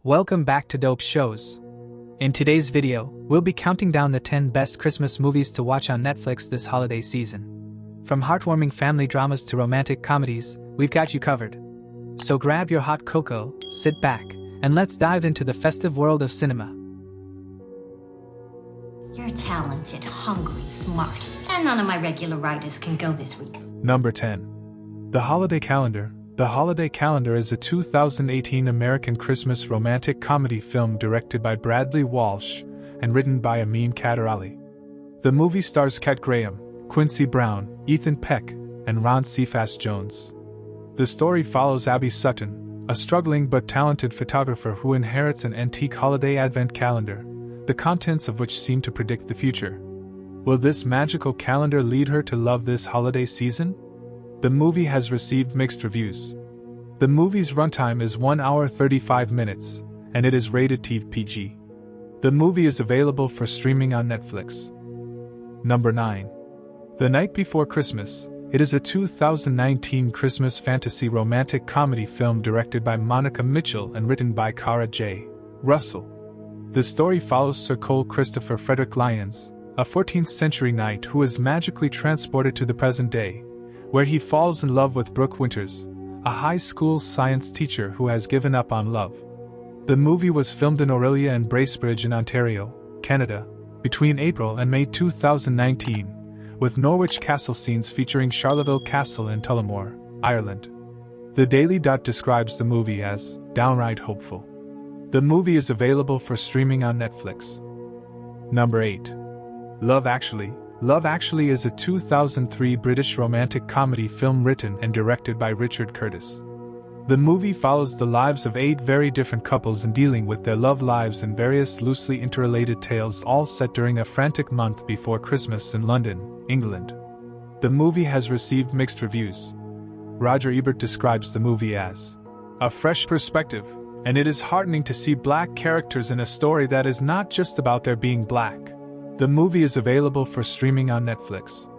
Welcome back to Dope Shows. In today's video, we'll be counting down the 10 best Christmas movies to watch on Netflix this holiday season. From heartwarming family dramas to romantic comedies, we've got you covered. So grab your hot cocoa, sit back, and let's dive into the festive world of cinema. You're talented, hungry, smart, and none of my regular writers can go this week. Number 10. The Holiday Calendar. The Holiday Calendar is a 2018 American Christmas romantic comedy film directed by Bradley Walsh and written by Amin Kaderali. The movie stars Kat Graham, Quincy Brown, Ethan Peck, and Ron Cephas Jones. The story follows Abby Sutton, a struggling but talented photographer who inherits an antique holiday advent calendar, the contents of which seem to predict the future. Will this magical calendar lead her to love this holiday season? The movie has received mixed reviews. The movie's runtime is 1 hour 35 minutes, and it is rated PG. The movie is available for streaming on Netflix. Number 9. The Night Before Christmas. It is a 2019 Christmas fantasy romantic comedy film directed by Monica Mitchell and written by Cara J. Russell. The story follows Sir Cole Christopher Frederick Lyons, a 14th century knight who is magically transported to the present day, where he falls in love with Brooke Winters, a high school science teacher who has given up on love. The movie was filmed in Orillia and Bracebridge in Ontario, Canada, between April and May 2019, with Norwich Castle scenes featuring Charleville Castle and Tullamore, Ireland. The Daily Dot describes the movie as downright hopeful. The movie is available for streaming on Netflix. Number 8. Love Actually. Love Actually is a 2003 British romantic comedy film written and directed by Richard Curtis. The movie follows the lives of 8 very different couples in dealing with their love lives and various loosely interrelated tales, all set during a frantic month before Christmas in London, England. The movie has received mixed reviews. Roger Ebert describes the movie as a fresh perspective, and it is heartening to see black characters in a story that is not just about their being black. The movie is available for streaming on Netflix.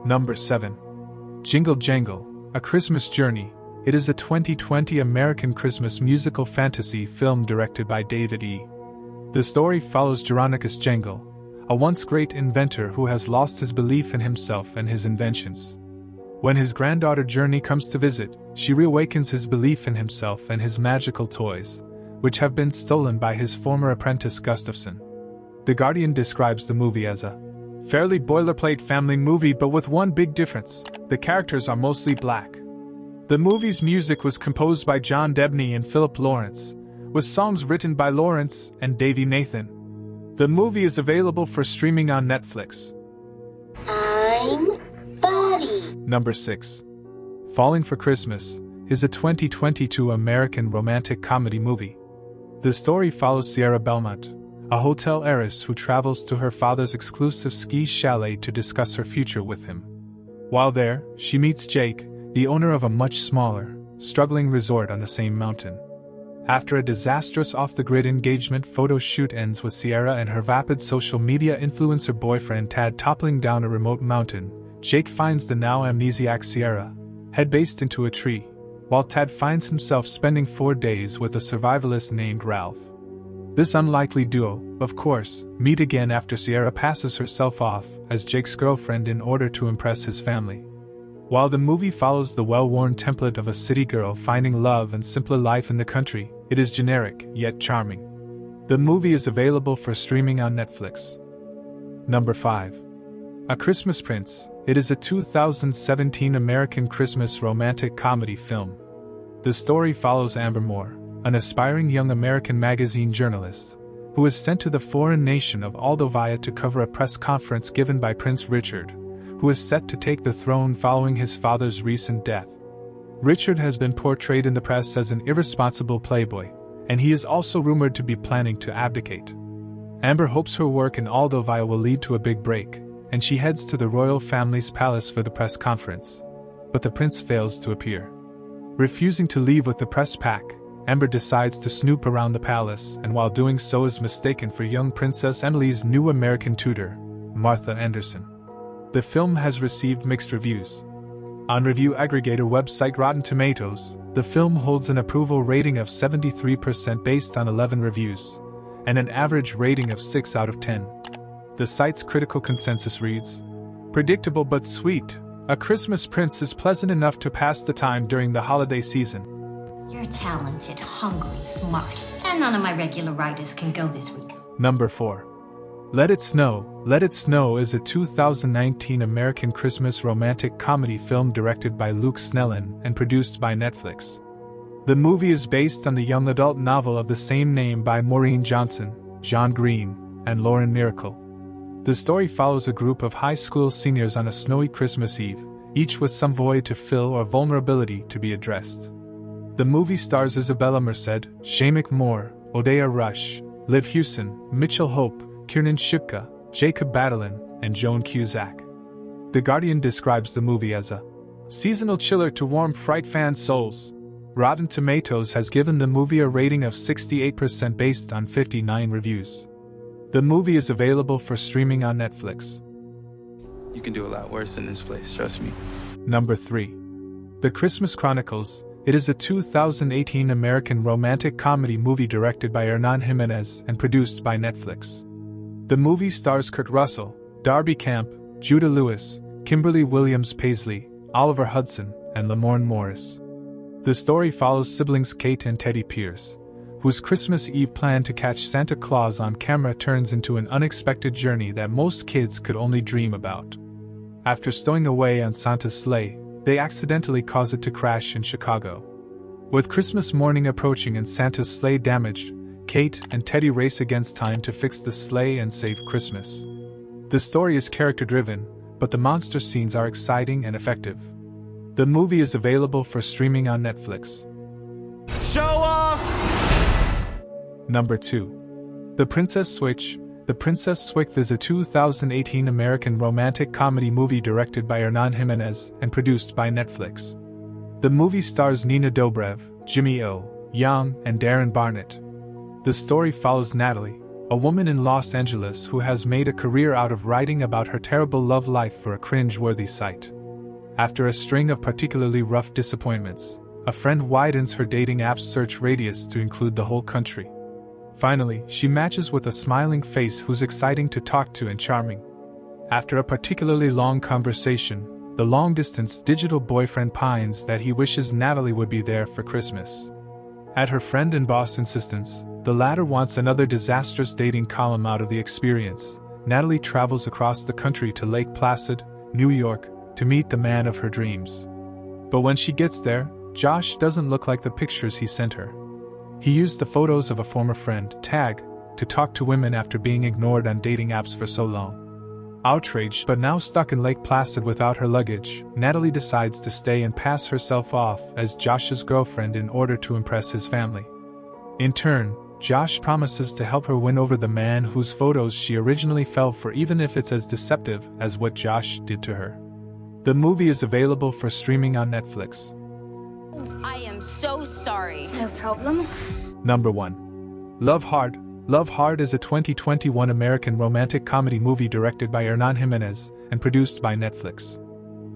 Number 7. Jingle Jangle, A Christmas Journey. It is a 2020 American Christmas musical fantasy film directed by David E. The story follows Geronicus Jangle, a once great inventor who has lost his belief in himself and his inventions. When his granddaughter Journey comes to visit, she reawakens his belief in himself and his magical toys, which have been stolen by his former apprentice Gustafson. The Guardian describes the movie as a fairly boilerplate family movie, but with one big difference: the characters are mostly black. The movie's music was composed by John Debney and Philip Lawrence, with songs written by Lawrence and Davey Nathan. The movie is available for streaming on Netflix. I'm Buddy. Number 6. Falling for Christmas is a 2022 American romantic comedy movie. The story follows Sierra Belmont, a hotel heiress who travels to her father's exclusive ski chalet to discuss her future with him. While there, she meets Jake, the owner of a much smaller, struggling resort on the same mountain. After a disastrous off-the-grid engagement photo shoot ends with Sierra and her vapid social media influencer boyfriend Tad toppling down a remote mountain, Jake finds the now amnesiac Sierra head-based into a tree, while Tad finds himself spending 4 days with a survivalist named Ralph. This unlikely duo, of course, meet again after Sierra passes herself off as Jake's girlfriend in order to impress his family. While the movie follows the well-worn template of a city girl finding love and simpler life in the country, it is generic, yet charming. The movie is available for streaming on Netflix. Number 5. A Christmas Prince. It is a 2017 American Christmas romantic comedy film. The story follows Amber Moore, an aspiring young American magazine journalist, who is sent to the foreign nation of Moldova to cover a press conference given by Prince Richard, who is set to take the throne following his father's recent death. Richard has been portrayed in the press as an irresponsible playboy, and he is also rumored to be planning to abdicate. Amber hopes her work in Moldova will lead to a big break, and she heads to the royal family's palace for the press conference, but the prince fails to appear. Refusing to leave with the press pack, Amber decides to snoop around the palace, and while doing so is mistaken for young Princess Emily's new American tutor, Martha Anderson. The film has received mixed reviews. On review aggregator website Rotten Tomatoes, the film holds an approval rating of 73% based on 11 reviews, and an average rating of 6 out of 10. The site's critical consensus reads, "Predictable but sweet, A Christmas Prince is pleasant enough to pass the time during the holiday season." You're talented, hungry, smart, and none of my regular writers can go this week. Number 4. Let It Snow. Let It Snow is a 2019 American Christmas romantic comedy film directed by Luke Snellen and produced by Netflix. The movie is based on the young adult novel of the same name by Maureen Johnson, John Green, and Lauren Miracle. The story follows a group of high school seniors on a snowy Christmas Eve, each with some void to fill or vulnerability to be addressed. The movie stars Isabella Merced, Shameik Moore, Odeya Rush, Liv Hewson, Mitchell Hope, Kiernan Shipka, Jacob Batalon, and Joan Cusack. The Guardian describes the movie as a seasonal chiller to warm Fright fan souls. Rotten Tomatoes has given the movie a rating of 68% based on 59 reviews. The movie is available for streaming on Netflix. You can do a lot worse in this place, trust me. Number 3. The Christmas Chronicles. It is a 2018 American romantic comedy movie directed by Hernan Jimenez and produced by Netflix. The movie stars Kurt Russell, Darby Camp, Judah Lewis, Kimberly Williams Paisley, Oliver Hudson, and Lamorne Morris. The story follows siblings Kate and Teddy Pierce, whose Christmas Eve plan to catch Santa Claus on camera turns into an unexpected journey that most kids could only dream about. After stowing away on Santa's sleigh, they accidentally cause it to crash in Chicago. With Christmas morning approaching and Santa's sleigh damaged, Kate and Teddy race against time to fix the sleigh and save Christmas. The story is character-driven, but the monster scenes are exciting and effective. The movie is available for streaming on Netflix. Show off! Number 2. The Princess Switch. The Princess Switch is a 2018 American romantic comedy movie directed by Hernan Jimenez and produced by Netflix. The movie stars Nina Dobrev, Jimmy O. Young, and Darren Barnett. The story follows Natalie, a woman in Los Angeles who has made a career out of writing about her terrible love life for a cringe-worthy site. After a string of particularly rough disappointments, a friend widens her dating app's search radius to include the whole country. Finally, she matches with a smiling face who's exciting to talk to and charming. After a particularly long conversation, the long-distance digital boyfriend pines that he wishes Natalie would be there for Christmas. At her friend and boss' insistence, the latter wants another disastrous dating column out of the experience. Natalie travels across the country to Lake Placid, New York, to meet the man of her dreams. But when she gets there, Josh doesn't look like the pictures he sent her. He used the photos of a former friend, Tag, to talk to women after being ignored on dating apps for so long. Outraged but now stuck in Lake Placid without her luggage, Natalie decides to stay and pass herself off as Josh's girlfriend in order to impress his family. In turn, Josh promises to help her win over the man whose photos she originally fell for, even if it's as deceptive as what Josh did to her. The movie is available for streaming on Netflix. I am so sorry. No problem. Number 1. Love Hard. Love Hard is a 2021 American romantic comedy movie directed by Hernan Jimenez and produced by Netflix.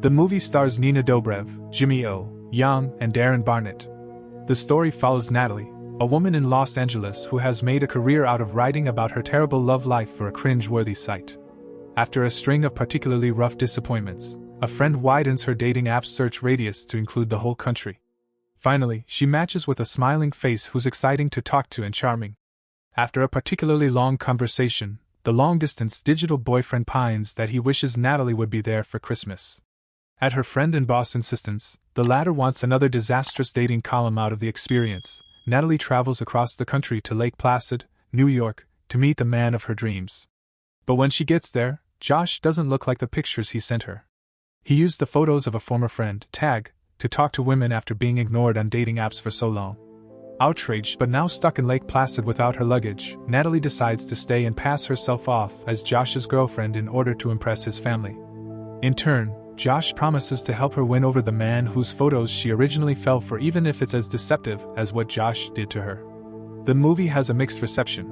The movie stars Nina Dobrev, Jimmy O. Young, and Darren Barnett. The story follows Natalie, a woman in Los Angeles who has made a career out of writing about her terrible love life for a cringe-worthy site. After a string of particularly rough disappointments, a friend widens her dating app's search radius to include the whole country. Finally, she matches with a smiling face who's exciting to talk to and charming. After a particularly long conversation, the long-distance digital boyfriend pines that he wishes Natalie would be there for Christmas. At her friend and boss' insistence, the latter wants another disastrous dating column out of the experience. Natalie travels across the country to Lake Placid, New York, to meet the man of her dreams. But when she gets there, Josh doesn't look like the pictures he sent her. He used the photos of a former friend, Tag, to talk to women after being ignored on dating apps for so long. Outraged but now stuck in Lake Placid without her luggage, Natalie decides to stay and pass herself off as Josh's girlfriend in order to impress his family. In turn, Josh promises to help her win over the man whose photos she originally fell for, even if it's as deceptive as what Josh did to her. The movie has a mixed reception.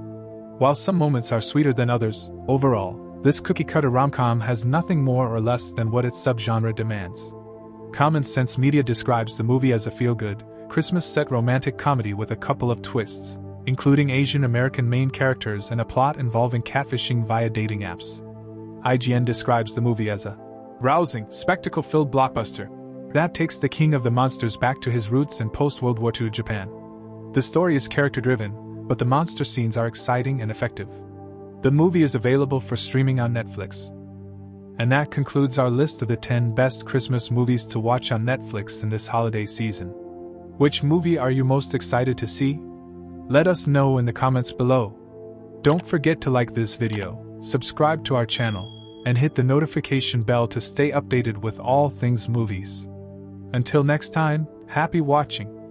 While some moments are sweeter than others, overall, this cookie-cutter rom-com has nothing more or less than what its subgenre demands. Common Sense Media describes the movie as a feel-good, Christmas-set romantic comedy with a couple of twists, including Asian American main characters and a plot involving catfishing via dating apps. IGN describes the movie as a rousing, spectacle-filled blockbuster that takes the king of the monsters back to his roots in post-World War II Japan. The story is character-driven, but the monster scenes are exciting and effective. The movie is available for streaming on Netflix. And that concludes our list of the 10 best Christmas movies to watch on Netflix in this holiday season. Which movie are you most excited to see? Let us know in the comments below. Don't forget to like this video, subscribe to our channel, and hit the notification bell to stay updated with all things movies. Until next time, happy watching!